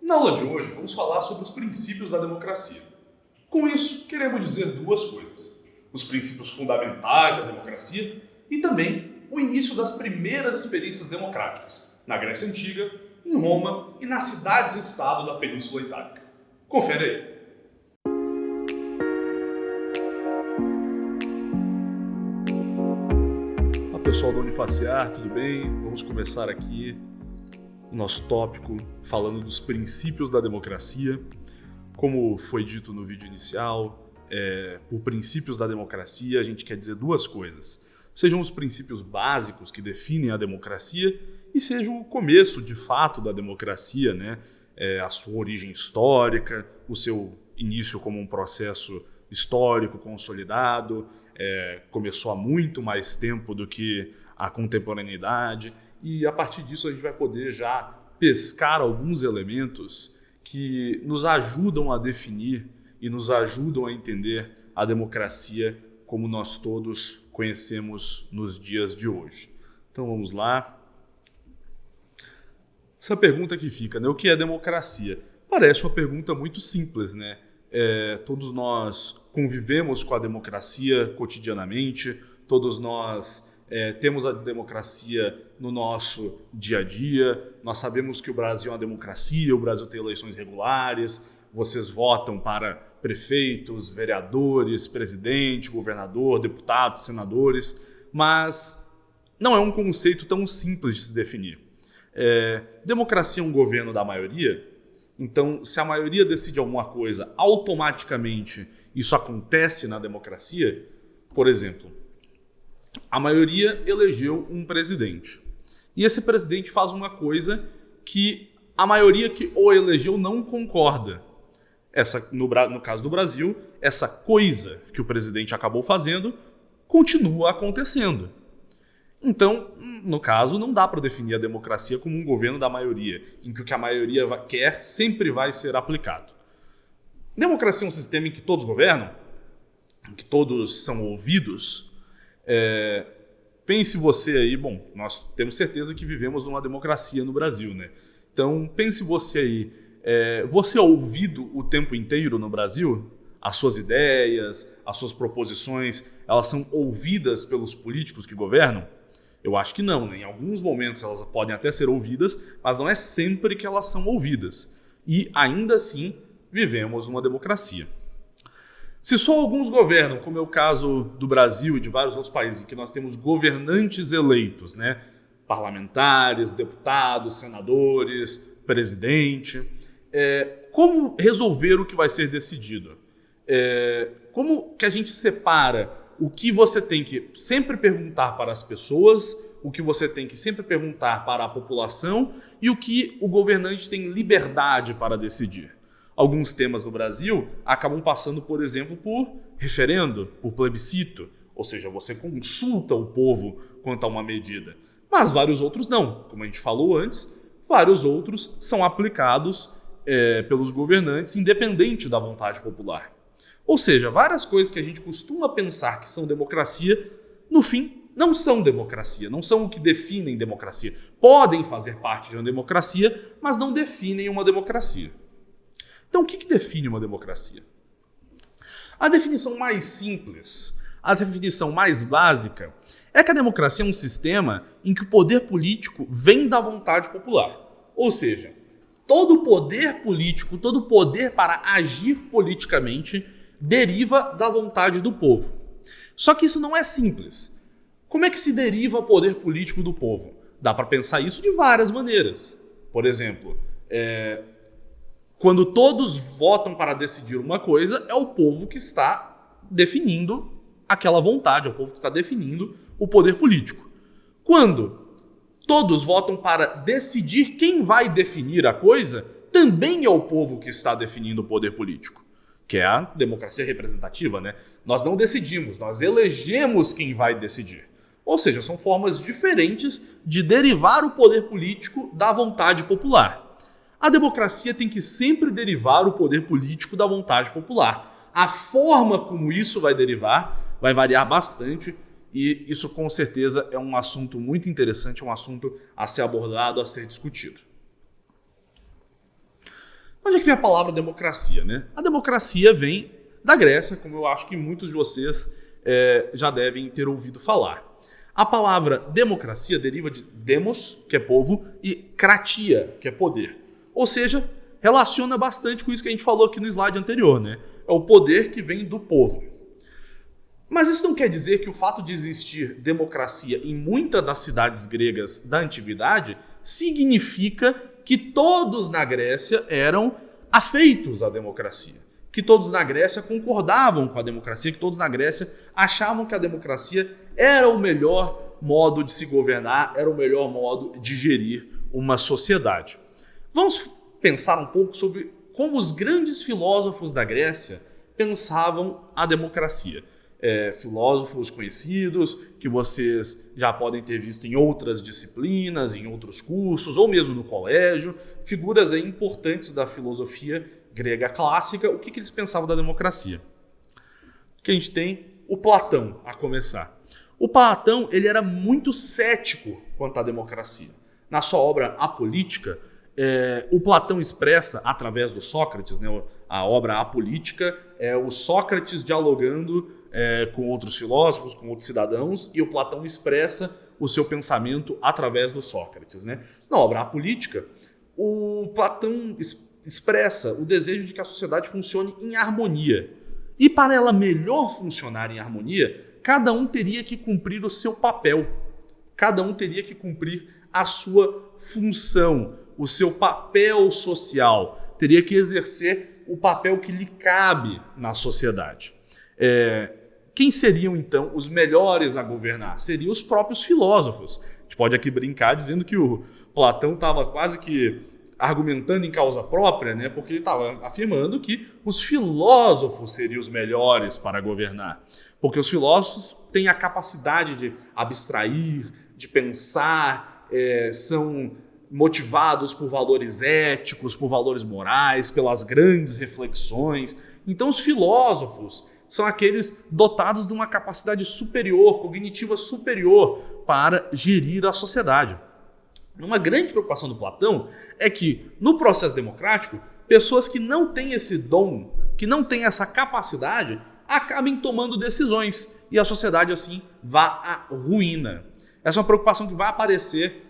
Na aula de hoje, vamos falar sobre os princípios da democracia. Com isso, queremos dizer duas coisas: os princípios fundamentais da democracia e também o início das primeiras experiências democráticas, na Grécia Antiga, em Roma e nas cidades-estado da Península Itálica. Confere aí. Olá pessoal da Unifaciar, tudo bem? Vamos começar aqui o nosso tópico falando dos princípios da democracia. Como foi dito no vídeo inicial, por princípios da democracia a gente quer dizer duas coisas. Sejam os princípios básicos que definem a democracia e seja o começo de fato da democracia, né? A sua origem histórica, o seu início como um processo histórico consolidado, começou há muito mais tempo do que a contemporaneidade, e a partir disso a gente vai poder já pescar alguns elementos que nos ajudam a definir e nos ajudam a entender a democracia como nós todos conhecemos nos dias de hoje. Então vamos lá. Essa pergunta que fica, né? O que é democracia? Parece uma pergunta muito simples, né? Todos nós convivemos com a democracia cotidianamente, todos nós temos a democracia no nosso dia a dia, nós sabemos que o Brasil é uma democracia, o Brasil tem eleições regulares, vocês votam para prefeitos, vereadores, presidente, governador, deputados, senadores, mas não é um conceito tão simples de se definir. Democracia é um governo da maioria, então se a maioria decide alguma coisa, automaticamente isso acontece na democracia. Por exemplo, a maioria elegeu um presidente e esse presidente faz uma coisa que a maioria que o elegeu não concorda. No caso do Brasil, essa coisa que o presidente acabou fazendo continua acontecendo. Então, no caso, não dá para definir a democracia como um governo da maioria, em que o que a maioria quer sempre vai ser aplicado. Democracia é um sistema em que todos governam, em que todos são ouvidos. Pense você aí, bom, nós temos certeza que vivemos numa democracia no Brasil, né? Então, pense você aí, você é ouvido o tempo inteiro no Brasil? As suas ideias, as suas proposições, elas são ouvidas pelos políticos que governam? Eu acho que não, né? Em alguns momentos elas podem até ser ouvidas, mas não é sempre que elas são ouvidas. E ainda assim, vivemos uma democracia. Se só alguns governam, como é o caso do Brasil e de vários outros países, em que nós temos governantes eleitos, né? Parlamentares, deputados, senadores, presidente, como resolver o que vai ser decidido? Como que a gente separa o que você tem que sempre perguntar para as pessoas, o que você tem que sempre perguntar para a população e o que o governante tem liberdade para decidir? Alguns temas no Brasil acabam passando, por exemplo, por referendo, por plebiscito, ou seja, você consulta o povo quanto a uma medida. Mas vários outros não. Como a gente falou antes, vários outros são aplicados pelos governantes independente da vontade popular. Ou seja, várias coisas que a gente costuma pensar que são democracia, no fim, não são democracia, não são o que definem democracia. Podem fazer parte de uma democracia, mas não definem uma democracia. Então, o que define uma democracia? A definição mais simples, a definição mais básica, é que a democracia é um sistema em que o poder político vem da vontade popular. Ou seja, todo o poder político, todo o poder para agir politicamente deriva da vontade do povo. Só que isso não é simples. Como é que se deriva o poder político do povo? Dá para pensar isso de várias maneiras. Por exemplo, quando todos votam para decidir uma coisa, é o povo que está definindo aquela vontade, é o povo que está definindo o poder político. Quando todos votam para decidir quem vai definir a coisa, também é o povo que está definindo o poder político, que é a democracia representativa, né? Nós não decidimos, nós elegemos quem vai decidir. Ou seja, são formas diferentes de derivar o poder político da vontade popular. A democracia tem que sempre derivar o poder político da vontade popular. A forma como isso vai derivar vai variar bastante e isso com certeza é um assunto muito interessante, é um assunto a ser abordado, a ser discutido. Onde é que vem a palavra democracia, né? A democracia vem da Grécia, como eu acho que muitos de vocês já devem ter ouvido falar. A palavra democracia deriva de demos, que é povo, e kratia, que é poder. Ou seja, relaciona bastante com isso que a gente falou aqui no slide anterior, né? É o poder que vem do povo. Mas isso não quer dizer que o fato de existir democracia em muitas das cidades gregas da antiguidade significa que todos na Grécia eram afeitos à democracia, que todos na Grécia concordavam com a democracia, que todos na Grécia achavam que a democracia era o melhor modo de se governar, era o melhor modo de gerir uma sociedade. Vamos pensar um pouco sobre como os grandes filósofos da Grécia pensavam a democracia. Filósofos conhecidos, que vocês já podem ter visto em outras disciplinas, em outros cursos, ou mesmo no colégio, figuras aí importantes da filosofia grega clássica. O que eles pensavam da democracia? Que a gente tem o Platão, a começar. O Platão ele era muito cético quanto à democracia. Na sua obra A Política, o Platão expressa, através do Sócrates, né, a obra A Política, é o Sócrates dialogando com outros filósofos, com outros cidadãos, e o Platão expressa o seu pensamento através do Sócrates, né? Na obra A Política, o Platão expressa o desejo de que a sociedade funcione em harmonia. E para ela melhor funcionar em harmonia, cada um teria que cumprir o seu papel. Cada um teria que cumprir a sua função, o seu papel social. Teria que exercer o papel que lhe cabe na sociedade. Quem seriam, então, os melhores a governar? Seriam os próprios filósofos. A gente pode aqui brincar dizendo que o Platão estava quase que argumentando em causa própria, né? Porque ele estava afirmando que os filósofos seriam os melhores para governar. Porque os filósofos têm a capacidade de abstrair, de pensar, são motivados por valores éticos, por valores morais, pelas grandes reflexões. Então, os filósofos são aqueles dotados de uma capacidade superior, cognitiva superior, para gerir a sociedade. Uma grande preocupação do Platão é que, no processo democrático, pessoas que não têm esse dom, que não têm essa capacidade, acabem tomando decisões e a sociedade, assim, vá à ruína. Essa é uma preocupação que vai aparecer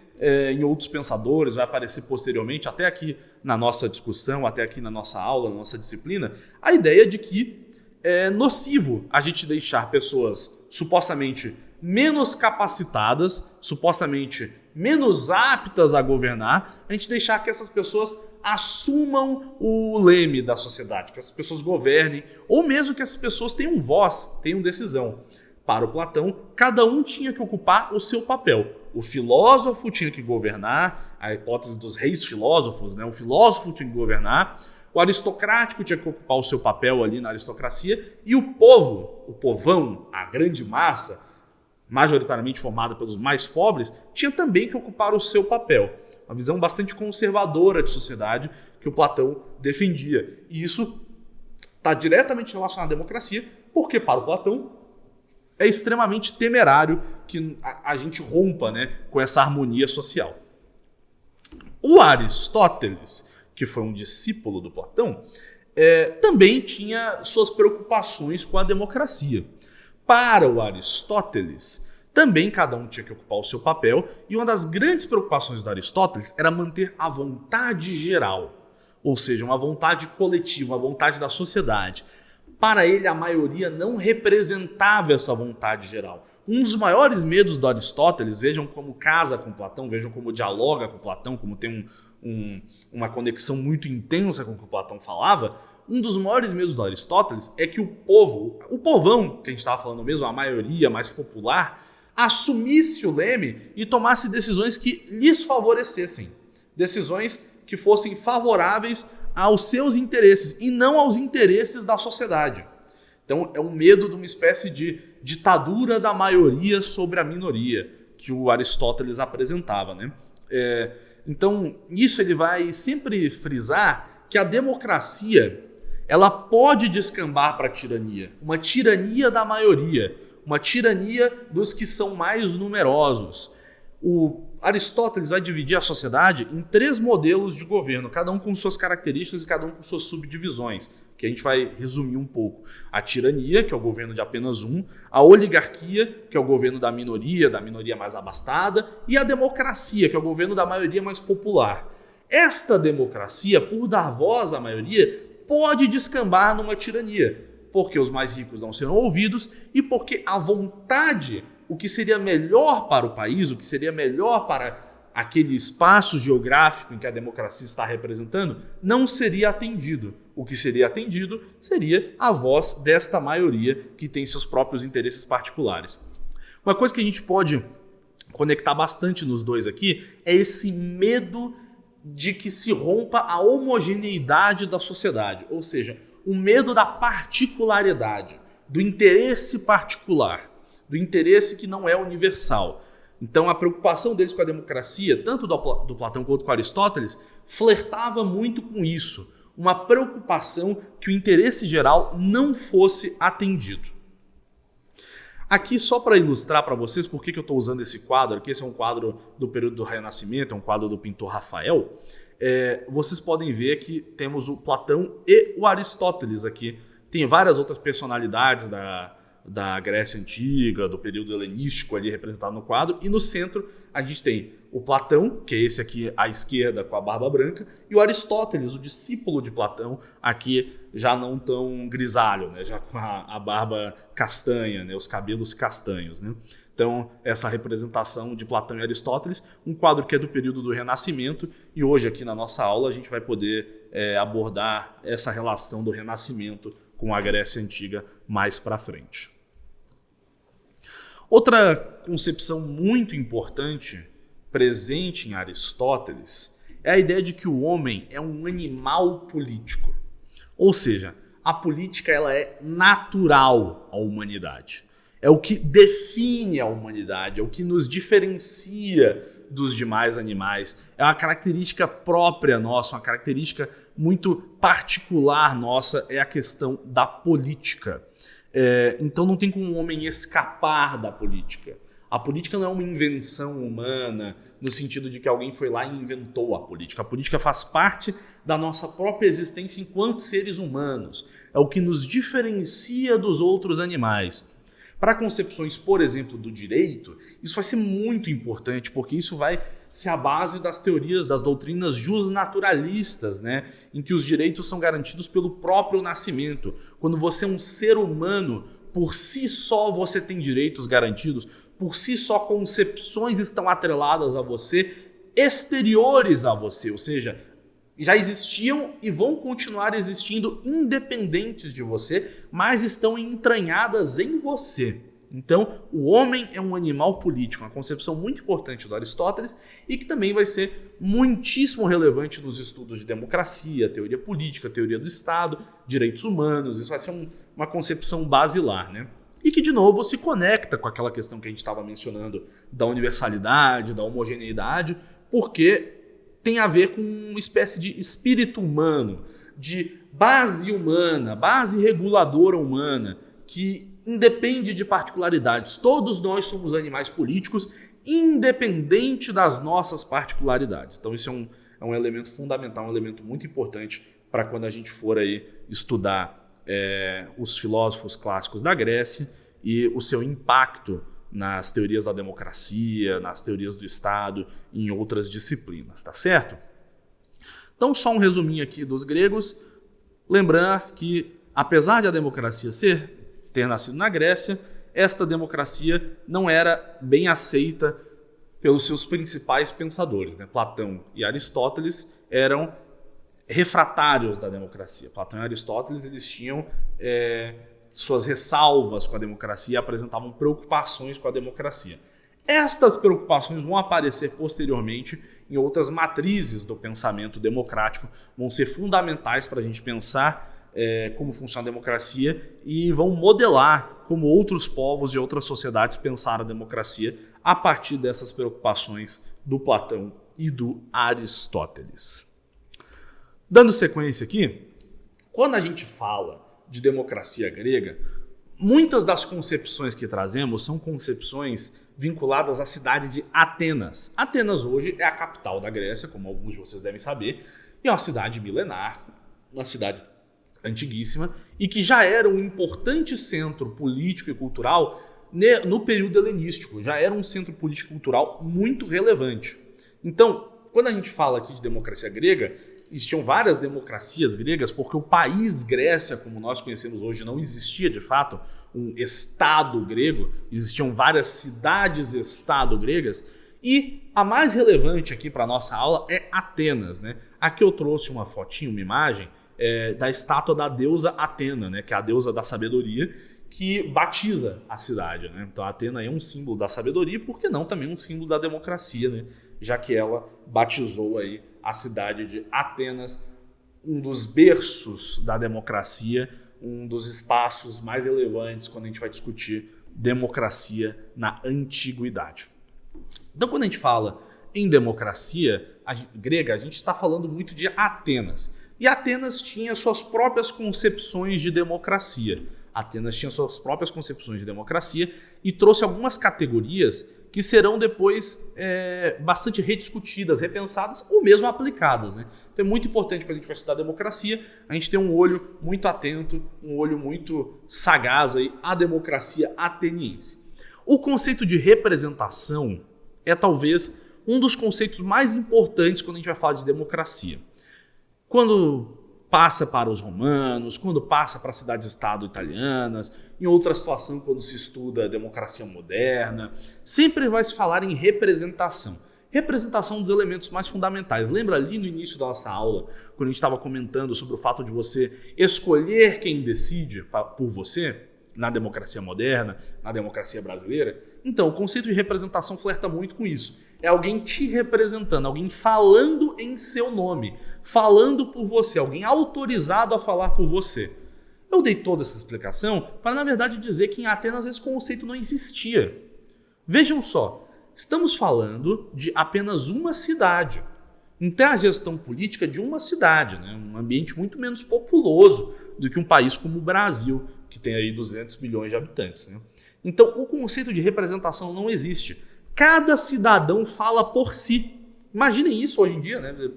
em outros pensadores, vai aparecer posteriormente, até aqui na nossa discussão, até aqui na nossa aula, na nossa disciplina, a ideia de que é nocivo a gente deixar pessoas supostamente menos capacitadas, supostamente menos aptas a governar, a gente deixar que essas pessoas assumam o leme da sociedade, que essas pessoas governem, ou mesmo que essas pessoas tenham voz, tenham decisão. Para o Platão, cada um tinha que ocupar o seu papel. O filósofo tinha que governar, a hipótese dos reis filósofos, né? O filósofo tinha que governar, o aristocrático tinha que ocupar o seu papel ali na aristocracia, e o povo, o povão, a grande massa, majoritariamente formada pelos mais pobres, tinha também que ocupar o seu papel. Uma visão bastante conservadora de sociedade que o Platão defendia. E isso está diretamente relacionado à democracia, porque para o Platão é extremamente temerário que a gente rompa, né, com essa harmonia social. O Aristóteles, que foi um discípulo do Platão, também tinha suas preocupações com a democracia. Para o Aristóteles, também cada um tinha que ocupar o seu papel, e uma das grandes preocupações do Aristóteles era manter a vontade geral, ou seja, uma vontade coletiva, uma vontade da sociedade. Para ele, a maioria não representava essa vontade geral. Um dos maiores medos do Aristóteles, vejam como casa com Platão, vejam como dialoga com Platão, como tem uma conexão muito intensa com o que o Platão falava. Um dos maiores medos do Aristóteles é que o povão, que a gente estava falando mesmo, a maioria mais popular, assumisse o leme e tomasse decisões que lhes favorecessem. Decisões que fossem favoráveis aos seus interesses e não aos interesses da sociedade. Então é um medo de uma espécie de ditadura da maioria sobre a minoria que o Aristóteles apresentava, né? Então isso ele vai sempre frisar que a democracia ela pode descambar para a tirania, uma tirania da maioria, uma tirania dos que são mais numerosos. Aristóteles vai dividir a sociedade em 3 modelos de governo, cada um com suas características e cada um com suas subdivisões, que a gente vai resumir um pouco. A tirania, que é o governo de apenas um, a oligarquia, que é o governo da minoria mais abastada, e a democracia, que é o governo da maioria mais popular. Esta democracia, por dar voz à maioria, pode descambar numa tirania, porque os mais ricos não serão ouvidos e porque a vontade, o que seria melhor para o país, o que seria melhor para aquele espaço geográfico em que a democracia está representando, não seria atendido. O que seria atendido seria a voz desta maioria que tem seus próprios interesses particulares. Uma coisa que a gente pode conectar bastante nos dois aqui é esse medo de que se rompa a homogeneidade da sociedade, ou seja, o medo da particularidade, do interesse particular, do interesse que não é universal. Então a preocupação deles com a democracia, tanto do Platão quanto com Aristóteles, flertava muito com isso, uma preocupação que o interesse geral não fosse atendido. Aqui, só para ilustrar para vocês por que eu estou usando esse quadro, aqui esse é um quadro do período do Renascimento, é um quadro do pintor Rafael, vocês podem ver que temos o Platão e o Aristóteles aqui. Tem várias outras personalidades da Grécia Antiga, do período helenístico ali representado no quadro, e no centro a gente tem o Platão, que é esse aqui à esquerda com a barba branca, e o Aristóteles, o discípulo de Platão, aqui já não tão grisalho, né? Já com a barba castanha, né? Os cabelos castanhos. Né? Então, essa representação de Platão e Aristóteles, um quadro que é do período do Renascimento, e hoje aqui na nossa aula a gente vai poder abordar essa relação do Renascimento com a Grécia Antiga mais para frente. Outra concepção muito importante presente em Aristóteles é a ideia de que o homem é um animal político. Ou seja, a política ela é natural à humanidade. É o que define a humanidade, é o que nos diferencia dos demais animais. É uma característica própria nossa, uma característica muito particular nossa, é a questão da política. Então não tem como um homem escapar da política. A política não é uma invenção humana, no sentido de que alguém foi lá e inventou a política. A política faz parte da nossa própria existência enquanto seres humanos. É o que nos diferencia dos outros animais. Para concepções, por exemplo, do direito, isso vai ser muito importante, porque isso vai ser a base das teorias, das doutrinas jusnaturalistas, né? Em que os direitos são garantidos pelo próprio nascimento. Quando você é um ser humano, por si só você tem direitos garantidos, por si só concepções estão atreladas a você, exteriores a você, ou seja, já existiam e vão continuar existindo independentes de você, mas estão entranhadas em você. Então, o homem é um animal político, uma concepção muito importante do Aristóteles e que também vai ser muitíssimo relevante nos estudos de democracia, teoria política, teoria do Estado, direitos humanos. Isso vai ser uma concepção basilar, né? E que, de novo, se conecta com aquela questão que a gente estava mencionando da universalidade, da homogeneidade, porque tem a ver com uma espécie de espírito humano, de base humana, base reguladora humana, que independe de particularidades. Todos nós somos animais políticos, independente das nossas particularidades. Então isso é um elemento fundamental, um elemento muito importante para quando a gente for aí estudar os filósofos clássicos da Grécia e o seu impacto nas teorias da democracia, nas teorias do Estado, em outras disciplinas, tá certo? Então, só um resuminho aqui dos gregos. Lembrar que, apesar de a democracia ter nascido na Grécia, esta democracia não era bem aceita pelos seus principais pensadores, né? Platão e Aristóteles eram refratários da democracia. Platão e Aristóteles eles tinham suas ressalvas com a democracia e apresentavam preocupações com a democracia. Estas preocupações vão aparecer posteriormente em outras matrizes do pensamento democrático, vão ser fundamentais para a gente pensar como funciona a democracia e vão modelar como outros povos e outras sociedades pensaram a democracia a partir dessas preocupações do Platão e do Aristóteles. Dando sequência aqui, quando a gente fala de democracia grega, Muitas das concepções que trazemos são concepções vinculadas à cidade de Atenas. Atenas hoje é a capital da Grécia, como alguns de vocês devem saber, e é uma cidade milenar, uma cidade antiguíssima, e que já era um importante centro político e cultural no período helenístico, já era um centro político e cultural muito relevante. Então, quando a gente fala aqui de democracia grega, existiam várias democracias gregas, porque o país Grécia, como nós conhecemos hoje, não existia de fato um Estado grego, existiam várias cidades-estado gregas, e a mais relevante aqui para a nossa aula é Atenas, né? Aqui eu trouxe uma fotinha, uma imagem da estátua da deusa Atena, né? Que é a deusa da sabedoria, que batiza a cidade, né? Então a Atena é um símbolo da sabedoria, por que não também um símbolo da democracia, né? Já que ela batizou aí a cidade de Atenas, um dos berços da democracia, um dos espaços mais relevantes quando a gente vai discutir democracia na antiguidade. Então, quando a gente fala em democracia grega, a gente está falando muito de Atenas. E Atenas tinha suas próprias concepções de democracia. Atenas tinha suas próprias concepções de democracia e trouxe algumas categorias que serão depois bastante rediscutidas, repensadas ou mesmo aplicadas, né? Então é muito importante quando a gente vai estudar democracia, a gente ter um olho muito atento, um olho muito sagaz aí à democracia ateniense. O conceito de representação é talvez um dos conceitos mais importantes quando a gente vai falar de democracia. Quando passa para os romanos, quando passa para cidades-estado italianas, em outra situação quando se estuda a democracia moderna, sempre vai se falar em representação. Representação é um dos elementos mais fundamentais. Lembra ali no início da nossa aula, quando a gente estava comentando sobre o fato de você escolher quem decide por você, na democracia moderna, na democracia brasileira? Então, o conceito de representação flerta muito com isso. É alguém te representando, alguém falando em seu nome, falando por você, alguém autorizado a falar por você. Eu dei toda essa explicação para, na verdade, dizer que em Atenas esse conceito não existia. Vejam só, estamos falando de apenas uma cidade. Então, a gestão política de uma cidade, né? Um ambiente muito menos populoso do que um país como o Brasil, que tem aí 200 milhões de habitantes, né? Então, o conceito de representação não existe. Cada cidadão fala por si. Imaginem isso hoje em dia, né?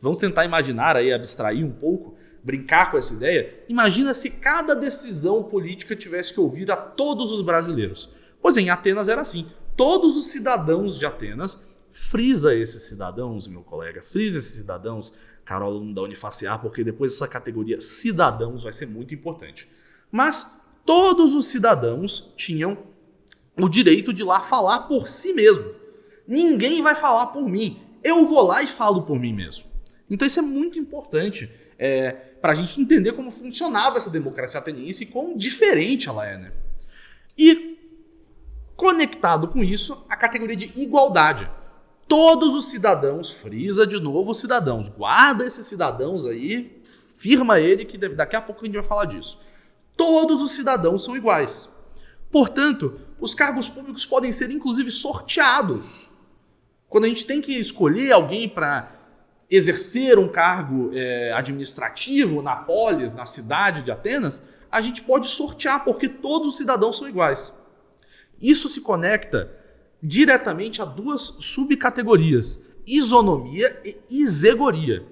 Vamos tentar imaginar aí, abstrair um pouco, brincar com essa ideia. Imagina se cada decisão política tivesse que ouvir a todos os brasileiros. Pois em Atenas era assim. Todos os cidadãos de Atenas, frisa esses cidadãos, meu colega, frisa esses cidadãos, Carol, aluno da Unifacear, porque depois essa categoria cidadãos vai ser muito importante. Mas todos os cidadãos tinham o direito de ir lá falar por si mesmo. Ninguém vai falar por mim. Eu vou lá e falo por mim mesmo. Então isso é muito importante para a gente entender como funcionava essa democracia ateniense e quão diferente ela é, né? E conectado com isso, a categoria de igualdade. Todos os cidadãos, frisa de novo os cidadãos, guarda esses cidadãos aí, firma ele que daqui a pouco a gente vai falar disso. Todos os cidadãos são iguais. Portanto, os cargos públicos podem ser inclusive sorteados. Quando a gente tem que escolher alguém para exercer um cargo administrativo na polis, na cidade de Atenas, a gente pode sortear porque todos os cidadãos são iguais. Isso se conecta diretamente a duas subcategorias, isonomia e isegoria.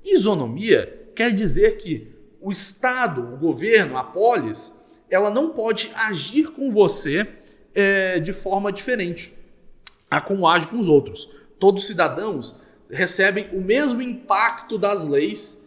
Isonomia quer dizer que o Estado, o governo, a polis, ela não pode agir com você de forma diferente a como age com os outros. Todos os cidadãos recebem o mesmo impacto das leis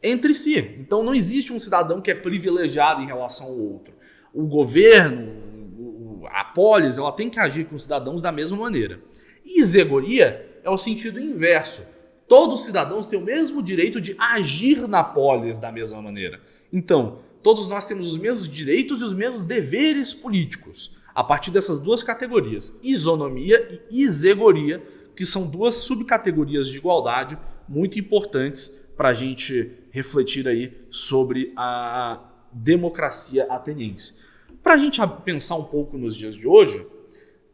entre si. Então não existe um cidadão que é privilegiado em relação ao outro. O governo, a polis, ela tem que agir com os cidadãos da mesma maneira. Isegoria é o sentido inverso. Todos os cidadãos têm o mesmo direito de agir na polis da mesma maneira. Então, todos nós temos os mesmos direitos e os mesmos deveres políticos. A partir dessas duas categorias, isonomia e isegoria, que são duas subcategorias de igualdade muito importantes para a gente refletir aí sobre a democracia ateniense. Para a gente pensar um pouco nos dias de hoje,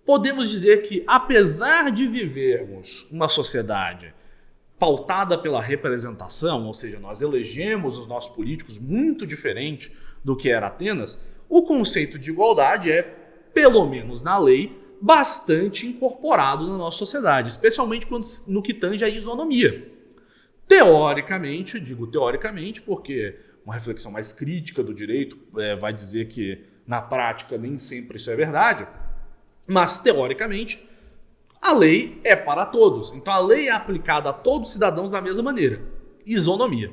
podemos dizer que, apesar de vivermos uma sociedade pautada pela representação, ou seja, nós elegemos os nossos políticos muito diferente do que era Atenas, o conceito de igualdade é, pelo menos na lei, bastante incorporado na nossa sociedade, especialmente no que tange à isonomia. Teoricamente, digo teoricamente porque uma reflexão mais crítica do direito vai dizer que na prática nem sempre isso é verdade, mas teoricamente a lei é para todos. Então a lei é aplicada a todos os cidadãos da mesma maneira. Isonomia.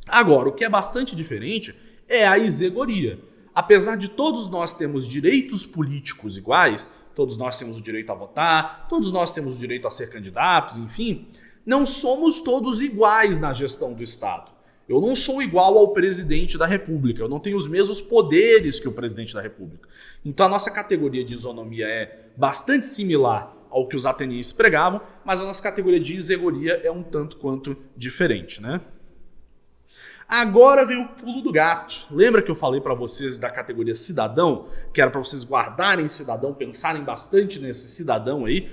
Agora, o que é bastante diferente é a isegoria. Apesar de todos nós termos direitos políticos iguais, todos nós temos o direito a votar, todos nós temos o direito a ser candidatos, enfim, não somos todos iguais na gestão do Estado. Eu não sou igual ao presidente da República, eu não tenho os mesmos poderes que o presidente da República. Então a nossa categoria de isonomia é bastante similar ao que os atenienses pregavam, mas a nossa categoria de isegoria é um tanto quanto diferente, né? Agora vem o pulo do gato. Lembra que eu falei para vocês da categoria cidadão? Que era para vocês guardarem cidadão, pensarem bastante nesse cidadão aí.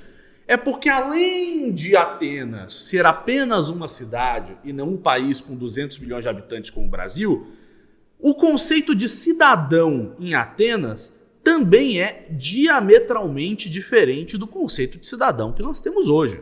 É porque além de Atenas ser apenas uma cidade e não um país com 200 milhões de habitantes como o Brasil, o conceito de cidadão em Atenas também é diametralmente diferente do conceito de cidadão que nós temos hoje.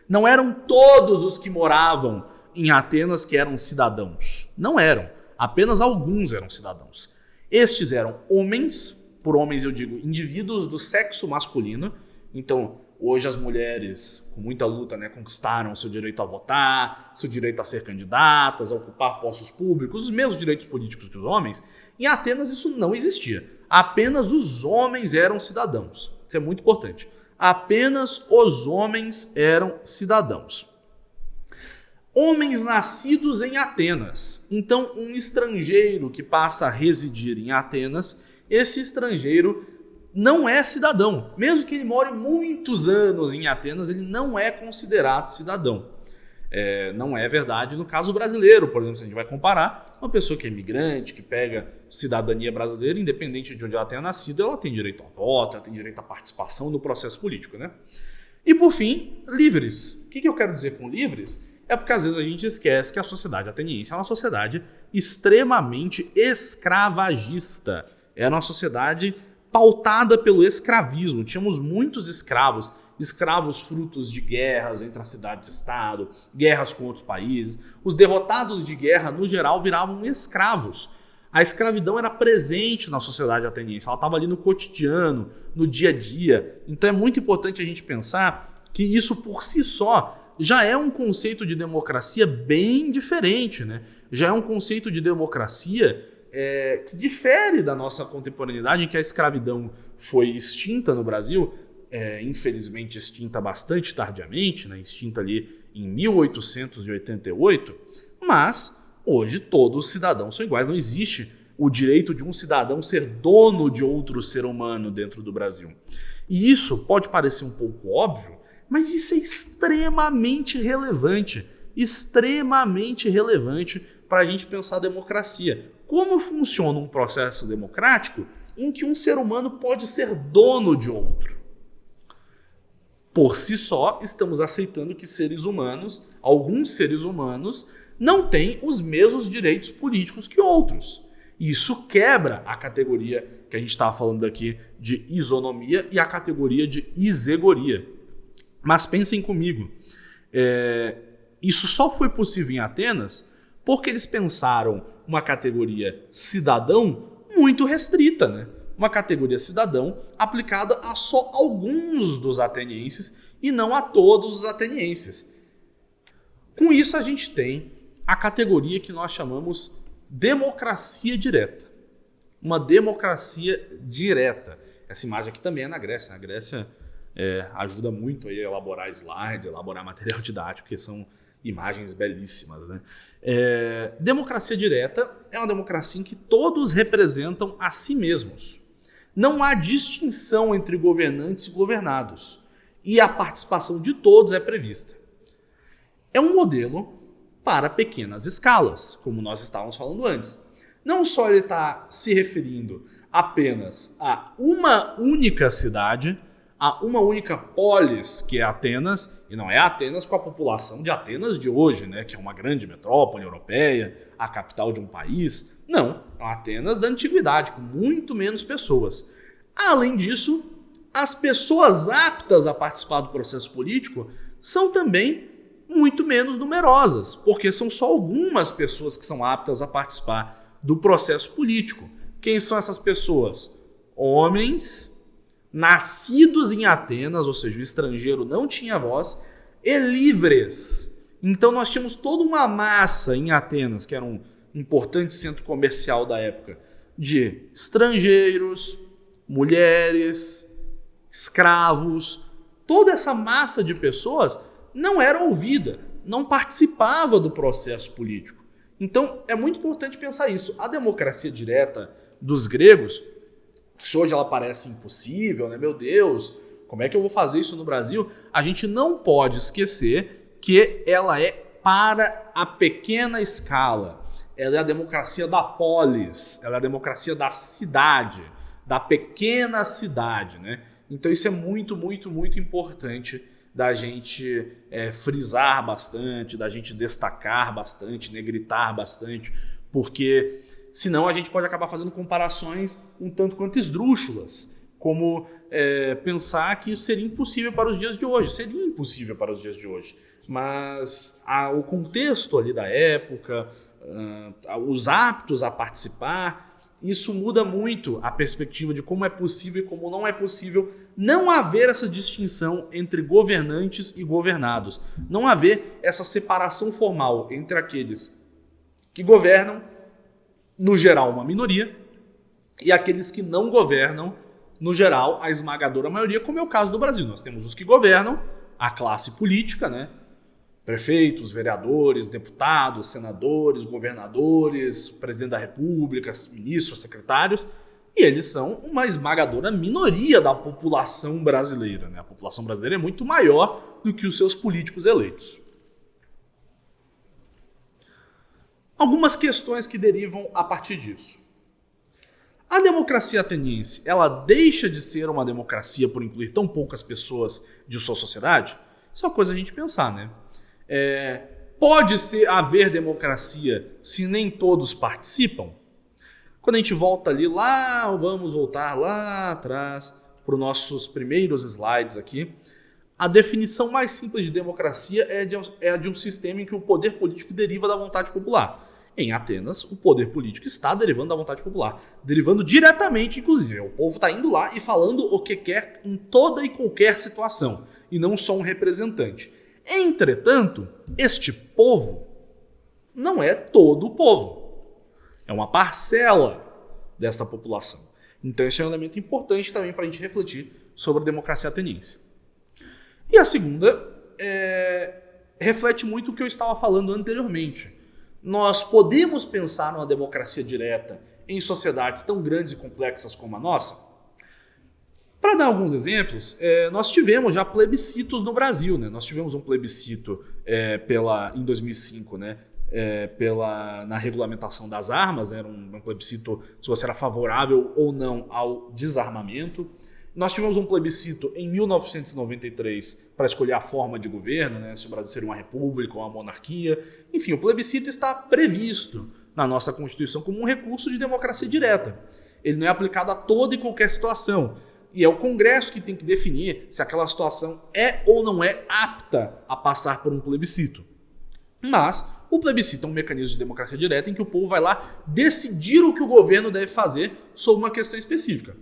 Não eram todos os que moravam em Atenas que eram cidadãos. Não eram. Apenas alguns eram cidadãos. Estes eram homens, por homens eu digo indivíduos do sexo masculino. Então, hoje as mulheres, com muita luta, né, conquistaram seu direito a votar, seu direito a ser candidatas, a ocupar postos públicos, os mesmos direitos políticos que os homens. Em Atenas isso não existia. Apenas os homens eram cidadãos. Isso é muito importante. Apenas os homens eram cidadãos. Homens nascidos em Atenas. Então, um estrangeiro que passa a residir em Atenas, esse estrangeiro não é cidadão. Mesmo que ele more muitos anos em Atenas, ele não é considerado cidadão. Não é verdade no caso brasileiro, por exemplo, se a gente vai comparar, uma pessoa que é imigrante, que pega cidadania brasileira, independente de onde ela tenha nascido, ela tem direito a voto, ela tem direito à participação no processo político, né? E por fim, livres. O que eu quero dizer com livres? É porque às vezes a gente esquece que a sociedade ateniense é uma sociedade extremamente escravagista. Era uma sociedade pautada pelo escravismo. Tínhamos muitos escravos, escravos frutos de guerras entre as cidades-estado, guerras com outros países. Os derrotados de guerra, no geral, viravam escravos. A escravidão era presente na sociedade ateniense, ela estava ali no cotidiano, no dia a dia. Então é muito importante a gente pensar que isso por si só já é um conceito de democracia bem diferente, né? Já é um conceito de democracia que difere da nossa contemporaneidade, em que a escravidão foi extinta no Brasil, infelizmente extinta bastante tardiamente, né? Extinta ali em 1888, mas hoje todos os cidadãos são iguais, não existe o direito de um cidadão ser dono de outro ser humano dentro do Brasil. E isso pode parecer um pouco óbvio, mas isso é extremamente relevante para a gente pensar a democracia. Como funciona um processo democrático em que um ser humano pode ser dono de outro? Por si só, estamos aceitando que alguns seres humanos, não têm os mesmos direitos políticos que outros. Isso quebra a categoria que a gente estava falando aqui de isonomia e a categoria de isegoria. Mas pensem comigo, isso só foi possível em Atenas porque eles pensaram uma categoria cidadão muito restrita, né? Uma categoria cidadão aplicada a só alguns dos atenienses e não a todos os atenienses. Com isso a gente tem a categoria que nós chamamos democracia direta. Uma democracia direta. Essa imagem aqui também é na Grécia. Na Grécia ajuda muito aí a elaborar slides, elaborar material didático, porque são imagens belíssimas, né? Democracia direta é uma democracia em que todos representam a si mesmos. Não há distinção entre governantes e governados. E a participação de todos é prevista. É um modelo para pequenas escalas, como nós estávamos falando antes. Não só ele está se referindo apenas a uma única cidade, a uma única polis, que é Atenas, e não é Atenas com a população de Atenas de hoje, né, que é uma grande metrópole europeia, a capital de um país. Não, é uma Atenas da antiguidade, com muito menos pessoas. Além disso, as pessoas aptas a participar do processo político são também muito menos numerosas, porque são só algumas pessoas que são aptas a participar do processo político. Quem são essas pessoas? Homens nascidos em Atenas, ou seja, o estrangeiro não tinha voz, e livres. Então nós tínhamos toda uma massa em Atenas, que era um importante centro comercial da época, de estrangeiros, mulheres, escravos. Toda essa massa de pessoas não era ouvida, não participava do processo político. Então é muito importante pensar isso. A democracia direta dos gregos, que hoje ela parece impossível, né? Meu Deus, como é que eu vou fazer isso no Brasil? A gente não pode esquecer que ela é para a pequena escala. Ela é a democracia da polis, ela é a democracia da cidade, da pequena cidade, né? Então isso é muito, muito, muito importante da gente frisar bastante, da gente destacar bastante, né? Gritar bastante, porque senão a gente pode acabar fazendo comparações um tanto quanto esdrúxulas, como pensar que isso seria impossível para os dias de hoje. Seria impossível para os dias de hoje, mas o contexto ali da época, os aptos a participar, isso muda muito a perspectiva de como é possível e como não é possível não haver essa distinção entre governantes e governados. Não haver essa separação formal entre aqueles que governam, no geral, uma minoria, e aqueles que não governam, no geral, a esmagadora maioria, como é o caso do Brasil. Nós temos os que governam, a classe política, né? Prefeitos, vereadores, deputados, senadores, governadores, presidente da república, ministros, secretários, e eles são uma esmagadora minoria da população brasileira, né? A população brasileira é muito maior do que os seus políticos eleitos. Algumas questões que derivam a partir disso. A democracia ateniense, ela deixa de ser uma democracia por incluir tão poucas pessoas de sua sociedade? Isso é uma coisa a gente pensar, né? Pode haver democracia se nem todos participam? Quando a gente volta ali vamos voltar lá atrás para os nossos primeiros slides aqui, a definição mais simples de democracia é a de um sistema em que o poder político deriva da vontade popular. Em Atenas, o poder político está derivando da vontade popular, derivando diretamente, inclusive. O povo está indo lá e falando o que quer em toda e qualquer situação, e não só um representante. Entretanto, este povo não é todo o povo. É uma parcela desta população. Então esse é um elemento importante também para a gente refletir sobre a democracia ateniense. E a segunda reflete muito o que eu estava falando anteriormente. Nós podemos pensar numa democracia direta em sociedades tão grandes e complexas como a nossa? Para dar alguns exemplos, nós tivemos já plebiscitos no Brasil, né? Nós tivemos um plebiscito em 2005, né? Na regulamentação das armas, né? Era um plebiscito se você era favorável ou não ao desarmamento. Nós tivemos um plebiscito em 1993 para escolher a forma de governo, né? Se o Brasil seria uma república ou uma monarquia. Enfim, o plebiscito está previsto na nossa Constituição como um recurso de democracia direta. Ele não é aplicado a toda e qualquer situação. E é o Congresso que tem que definir se aquela situação é ou não é apta a passar por um plebiscito. Mas o plebiscito é um mecanismo de democracia direta em que o povo vai lá decidir o que o governo deve fazer sobre uma questão específica.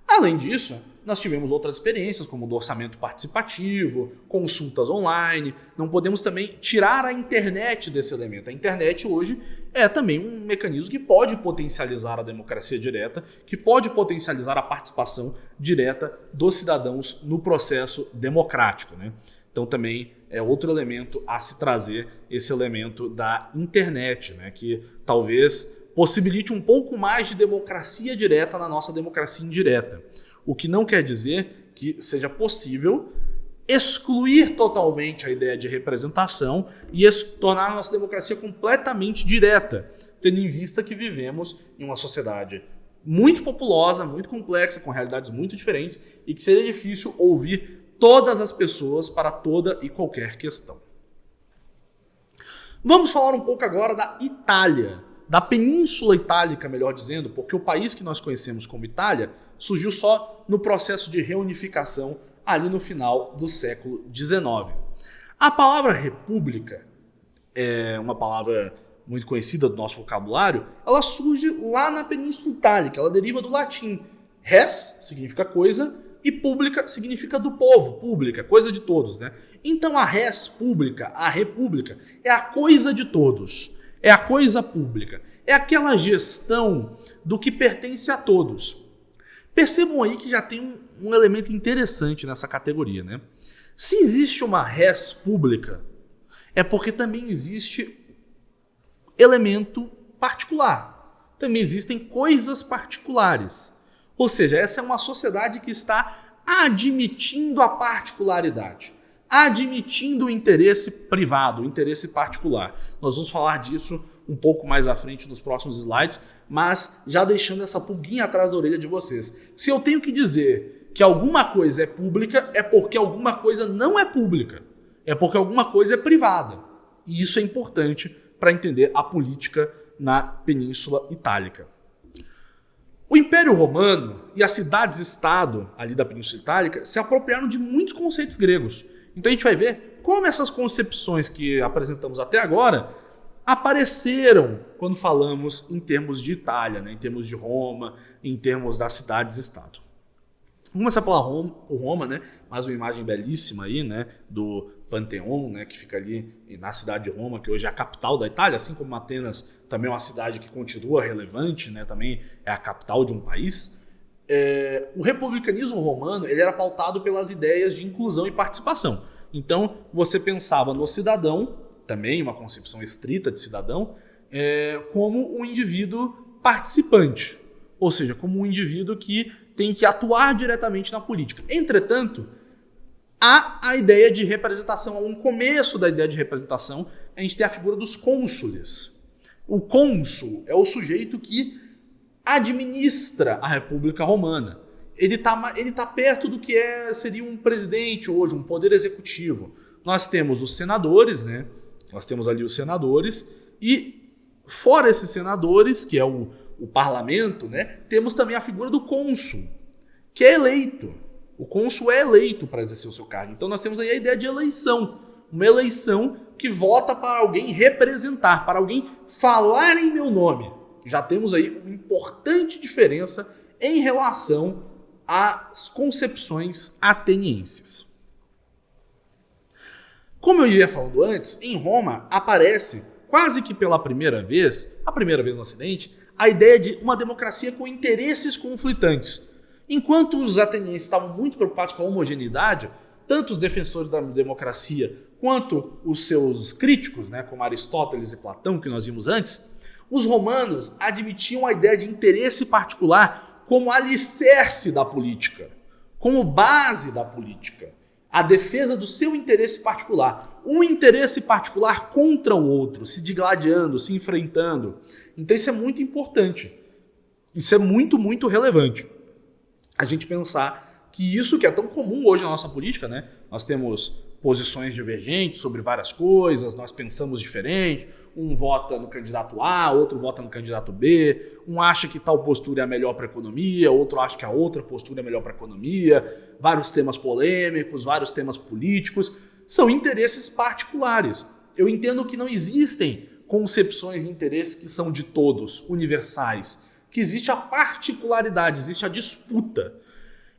Além disso, nós tivemos outras experiências, como o do orçamento participativo, consultas online. Não podemos também tirar a internet desse elemento. A internet hoje é também um mecanismo que pode potencializar a democracia direta, que pode potencializar a participação direta dos cidadãos no processo democrático, né? Então também é outro elemento a se trazer, esse elemento da internet, né? Que talvez possibilite um pouco mais de democracia direta na nossa democracia indireta. O que não quer dizer que seja possível excluir totalmente a ideia de representação e tornar a nossa democracia completamente direta, tendo em vista que vivemos em uma sociedade muito populosa, muito complexa, com realidades muito diferentes e que seria difícil ouvir todas as pessoas para toda e qualquer questão. Vamos falar um pouco agora da Itália. da Península Itálica, melhor dizendo, porque o país que nós conhecemos como Itália surgiu só no processo de reunificação ali no final do século XIX. A palavra república é uma palavra muito conhecida do nosso vocabulário, ela surge lá na Península Itálica, ela deriva do latim. Res significa coisa e pública significa do povo, pública, coisa de todos, né? Então a res pública, a república, é a coisa de todos, é a coisa pública, é aquela gestão do que pertence a todos. Percebam aí que já tem um elemento interessante nessa categoria, né? Se existe uma res pública, é porque também existe elemento particular. Também existem coisas particulares. Ou seja, essa é uma sociedade que está admitindo a particularidade, admitindo o interesse privado, o interesse particular. Nós vamos falar disso um pouco mais à frente nos próximos slides, mas já deixando essa pulguinha atrás da orelha de vocês. Se eu tenho que dizer que alguma coisa é pública, é porque alguma coisa não é pública. É porque alguma coisa é privada. E isso é importante para entender a política na Península Itálica. O Império Romano e as cidades-estado ali da Península Itálica se apropriaram de muitos conceitos gregos. Então a gente vai ver como essas concepções que apresentamos até agora apareceram quando falamos em termos de Itália, né? Em termos de Roma, em termos das cidades-estado. Vamos começar por Roma, né? Mais uma imagem belíssima aí, né? Do Panteão, né? Que fica ali na cidade de Roma, que hoje é a capital da Itália, assim como Atenas também é uma cidade que continua relevante, né? Também é a capital de um país. O republicanismo romano ele era pautado pelas ideias de inclusão e participação. Então, você pensava no cidadão, também uma concepção estrita de cidadão, como um indivíduo participante, ou seja, como um indivíduo que tem que atuar diretamente na política. Entretanto, há a ideia de representação, um começo da ideia de representação, a gente tem a figura dos cônsules. O cônsul é o sujeito que administra a República Romana. Ele tá perto do que seria um presidente hoje, um poder executivo. Nós temos os senadores, né? Nós temos ali os senadores e fora esses senadores, que é o parlamento, né? Temos também a figura do cônsul, que é eleito. O cônsul é eleito para exercer o seu cargo. Então nós temos aí a ideia de eleição. Uma eleição que vota para alguém representar, para alguém falar em meu nome. Já temos aí uma importante diferença em relação às concepções atenienses. Como eu ia falando antes, em Roma aparece quase que pela primeira vez, a primeira vez no Ocidente, a ideia de uma democracia com interesses conflitantes. Enquanto os atenienses estavam muito preocupados com a homogeneidade, tanto os defensores da democracia quanto os seus críticos, né, como Aristóteles e Platão, que nós vimos antes, os romanos admitiam a ideia de interesse particular como alicerce da política, como base da política, a defesa do seu interesse particular, um interesse particular contra o outro, se digladiando, se enfrentando. Então isso é muito importante, isso é muito, muito relevante. A gente pensar que isso que é tão comum hoje na nossa política, né? Nós temos posições divergentes sobre várias coisas, nós pensamos diferente, um vota no candidato A, outro vota no candidato B, um acha que tal postura é a melhor para a economia, outro acha que a outra postura é melhor para a economia, vários temas polêmicos, vários temas políticos, são interesses particulares. Eu entendo que não existem concepções e interesses que são de todos, universais, que existe a particularidade, existe a disputa.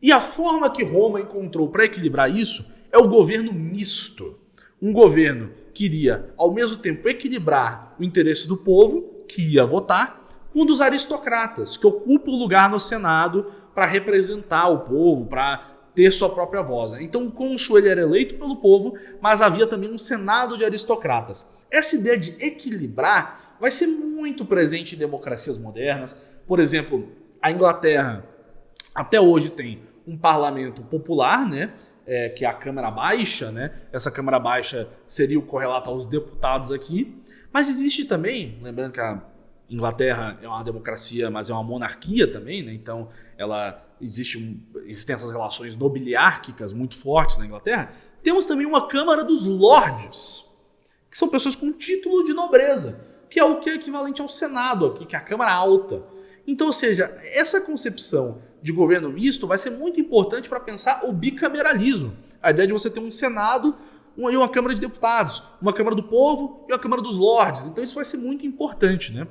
E a forma que Roma encontrou para equilibrar isso é o governo misto. Um governo que iria, ao mesmo tempo, equilibrar o interesse do povo, que ia votar, com o dos aristocratas, que ocupam o lugar no Senado para representar o povo, para ter sua própria voz. Então o cônsul ele era eleito pelo povo, mas havia também um Senado de aristocratas. Essa ideia de equilibrar vai ser muito presente em democracias modernas. Por exemplo, a Inglaterra até hoje tem um parlamento popular, né? Que é a Câmara Baixa, né? Essa Câmara Baixa seria o correlato aos deputados aqui. Mas existe também, lembrando que a Inglaterra é uma democracia, mas é uma monarquia também, né? Então existem essas relações nobiliárquicas muito fortes na Inglaterra. Temos também uma Câmara dos Lordes, que são pessoas com título de nobreza. que é o que é equivalente ao Senado aqui, que é a Câmara Alta. Então, ou seja, essa concepção de governo misto vai ser muito importante para pensar o bicameralismo. A ideia de você ter um Senado e uma Câmara de Deputados, uma Câmara do Povo e uma Câmara dos Lordes. Então isso vai ser muito importante, né?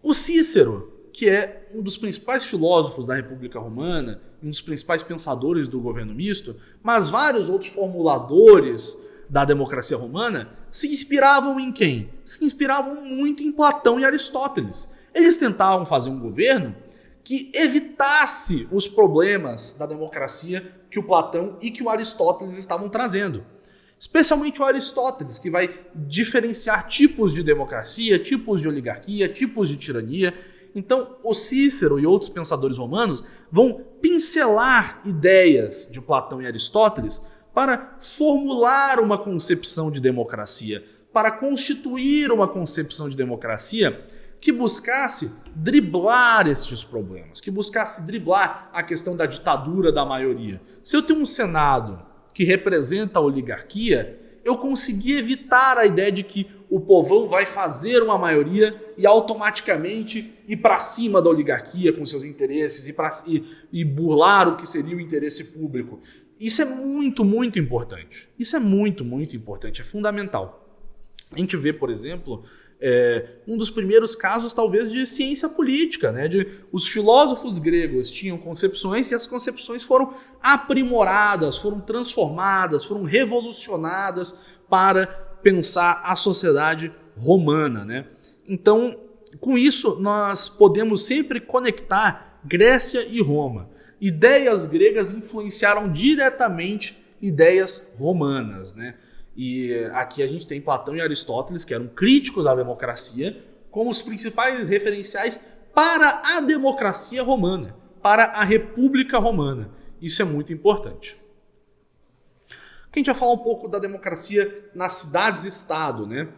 O Cícero, que é um dos principais filósofos da República Romana, um dos principais pensadores do governo misto, mas vários outros formuladores da democracia romana se inspiravam em quem? Se inspiravam muito em Platão e Aristóteles. Eles tentavam fazer um governo que evitasse os problemas da democracia que o Platão e que o Aristóteles estavam trazendo. Especialmente o Aristóteles, que vai diferenciar tipos de democracia, tipos de oligarquia, tipos de tirania. Então, o Cícero e outros pensadores romanos vão pincelar ideias de Platão e Aristóteles para formular uma concepção de democracia, para constituir uma concepção de democracia que buscasse driblar estes problemas, que buscasse driblar a questão da ditadura da maioria. Se eu tenho um Senado que representa a oligarquia, eu consegui evitar a ideia de que o povão vai fazer uma maioria e automaticamente ir para cima da oligarquia com seus interesses e burlar o que seria o interesse público. Isso é muito, muito importante. Isso é muito, muito importante, é fundamental. A gente vê, por exemplo, um dos primeiros casos talvez de ciência política, né? Os filósofos gregos tinham concepções e as concepções foram aprimoradas, foram transformadas, foram revolucionadas para pensar a sociedade romana, né? Então, com isso, nós podemos sempre conectar Grécia e Roma. Ideias gregas influenciaram diretamente ideias romanas, né? E aqui a gente tem Platão e Aristóteles, que eram críticos à democracia, como os principais referenciais para a democracia romana, para a República Romana. Isso é muito importante. Aqui a gente vai falar um pouco da democracia nas cidades-estado, né?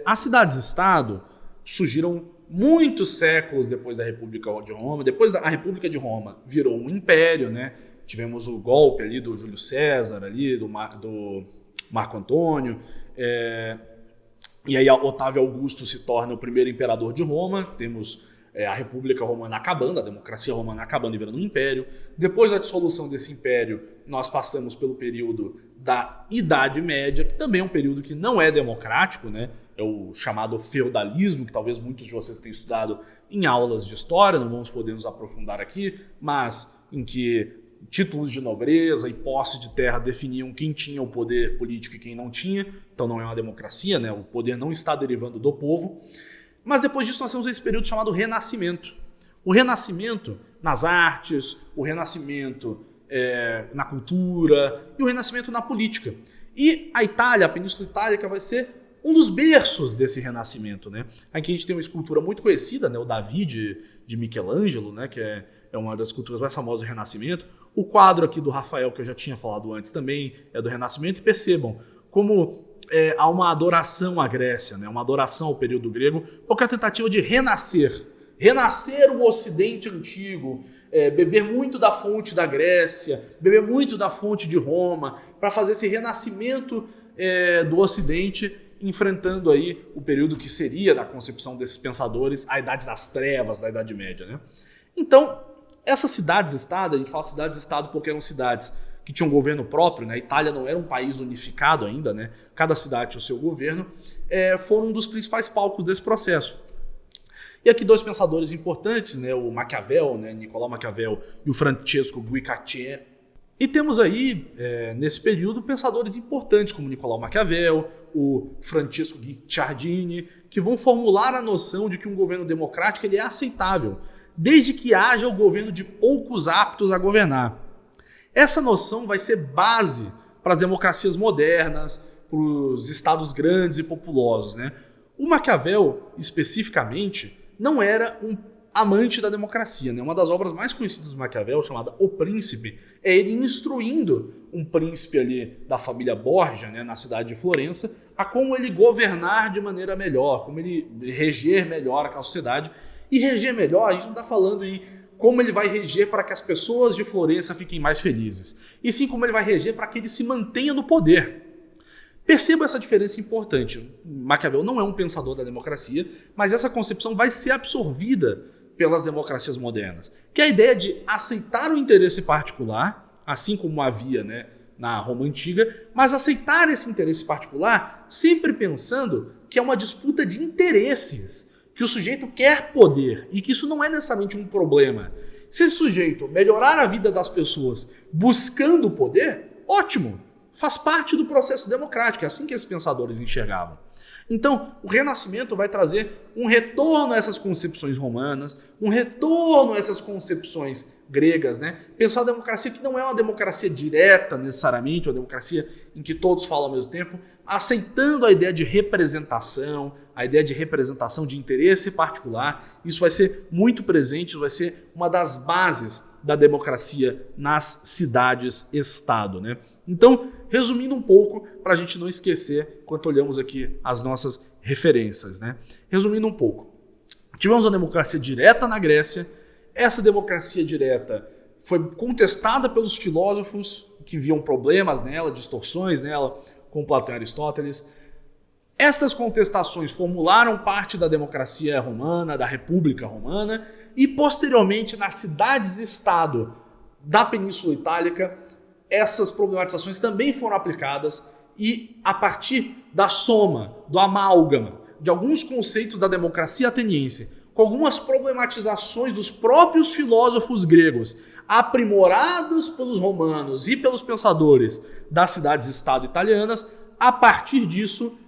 As cidades-estado surgiram muitos séculos depois da República de Roma. Depois da República de Roma virou um império, né? Tivemos o golpe ali do Júlio César, ali, do Marco Antônio, e aí Otávio Augusto se torna o primeiro imperador de Roma, temos a República Romana acabando, a democracia romana acabando e virando um império. Depois da dissolução desse império, nós passamos pelo período da Idade Média, que também é um período que não é democrático, né? É o chamado feudalismo, que talvez muitos de vocês tenham estudado em aulas de história, não vamos poder nos aprofundar aqui, mas em que títulos de nobreza e posse de terra definiam quem tinha o poder político e quem não tinha. Então não é uma democracia, né? O poder não está derivando do povo. Mas depois disso nós temos esse período chamado Renascimento. O Renascimento nas artes, o Renascimento na cultura e o Renascimento na política. E a Itália, a Península Itálica, vai ser um dos berços desse Renascimento, né? Aqui a gente tem uma escultura muito conhecida, né? O Davi de Michelangelo, né? Que é uma das esculturas mais famosas do Renascimento. O quadro aqui do Rafael, que eu já tinha falado antes, também é do Renascimento. E percebam como há uma adoração à Grécia, né? Uma adoração ao período grego, porque é a tentativa de renascer o Ocidente antigo, beber muito da fonte da Grécia, beber muito da fonte de Roma, para fazer esse renascimento do Ocidente, enfrentando aí o período que seria, da concepção desses pensadores, a Idade das Trevas, da Idade Média, né? Então, essas cidades-estado, a gente fala cidades-estado porque eram cidades que tinham um governo próprio, né? A Itália não era um país unificado ainda, né? Cada cidade tinha o seu governo, foram um dos principais palcos desse processo. E aqui dois pensadores importantes, né? O Maquiavel, né? Nicolau Maquiavel, e o Francesco Guicciardini. E temos aí, nesse período, pensadores importantes como Nicolau Maquiavel, o Francesco Guicciardini, que vão formular a noção de que um governo democrático ele é aceitável, desde que haja o governo de poucos aptos a governar. Essa noção vai ser base para as democracias modernas, para os estados grandes e populosos, né? O Maquiavel, especificamente, não era um amante da democracia, né? Uma das obras mais conhecidas do Maquiavel, chamada O Príncipe, é ele instruindo um príncipe ali da família Borgia, né, na cidade de Florença, a como ele governar de maneira melhor, como ele reger melhor aquela sociedade. E reger melhor, a gente não está falando em como ele vai reger para que as pessoas de Florença fiquem mais felizes, e sim como ele vai reger para que ele se mantenha no poder. Perceba essa diferença importante. Maquiavel não é um pensador da democracia, mas essa concepção vai ser absorvida pelas democracias modernas, que é a ideia de aceitar o interesse particular, assim como havia, né, na Roma Antiga, mas aceitar esse interesse particular sempre pensando que é uma disputa de interesses, que o sujeito quer poder e que isso não é necessariamente um problema. Se esse sujeito melhorar a vida das pessoas buscando poder, ótimo, faz parte do processo democrático, é assim que esses pensadores enxergavam. Então, o Renascimento vai trazer um retorno a essas concepções romanas, um retorno a essas concepções gregas, né? Pensar a democracia que não é uma democracia direta necessariamente, uma democracia em que todos falam ao mesmo tempo, aceitando a ideia de representação, a ideia de representação de interesse particular. Isso vai ser muito presente, vai ser uma das bases da democracia nas cidades-estado, né? Então, resumindo um pouco, para a gente não esquecer enquanto olhamos aqui as nossas referências, né? Resumindo um pouco, tivemos uma democracia direta na Grécia. Essa democracia direta foi contestada pelos filósofos que viam problemas nela, distorções nela, com Platão e Aristóteles. Essas contestações formularam parte da democracia romana, da República Romana, e posteriormente nas cidades-estado da Península Itálica, essas problematizações também foram aplicadas e a partir da soma, do amálgama, de alguns conceitos da democracia ateniense, com algumas problematizações dos próprios filósofos gregos, aprimorados pelos romanos e pelos pensadores das cidades-estado italianas, a partir disso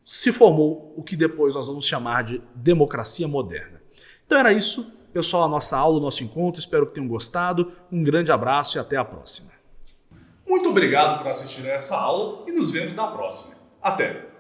se formou o que depois nós vamos chamar de democracia moderna. Então era isso, pessoal, a nossa aula, o nosso encontro. Espero que tenham gostado. Um grande abraço e até a próxima. Muito obrigado por assistir a essa aula e nos vemos na próxima. Até!